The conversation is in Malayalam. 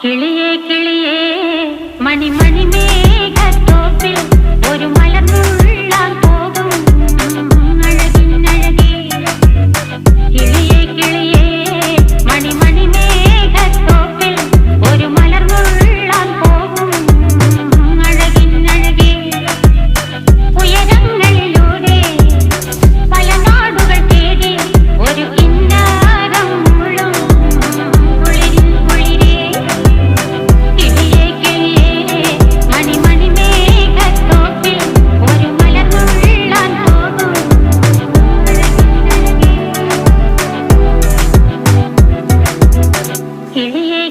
കിളിയേ കിളിയേ മണിമണി മേഘത്തോപ്പിൽ ഒരു മലർന്നുള്ളാൻ പോകും അഴകിനഴകേ. കിളിയേ കിളിയേ മണിമണി മേഘത്തോപ്പിൽ ഒരു മലർന്നുള്ളാൻ പോകും അഴകിനഴകേ. ഉയരങ്ങളിലൂടെ പല നാടുകൾ തേടി ഒരു കിന്നാരം മുള്ളും കുളിരിൻ കുളിരേ. കിളിയേ കിളിയേ മണിമണി മേഘത്തോപ്പിൽ ഒരു മലർന്നുള്ളാൻ പോകും അഴകിനഴകേ. കിളിയേ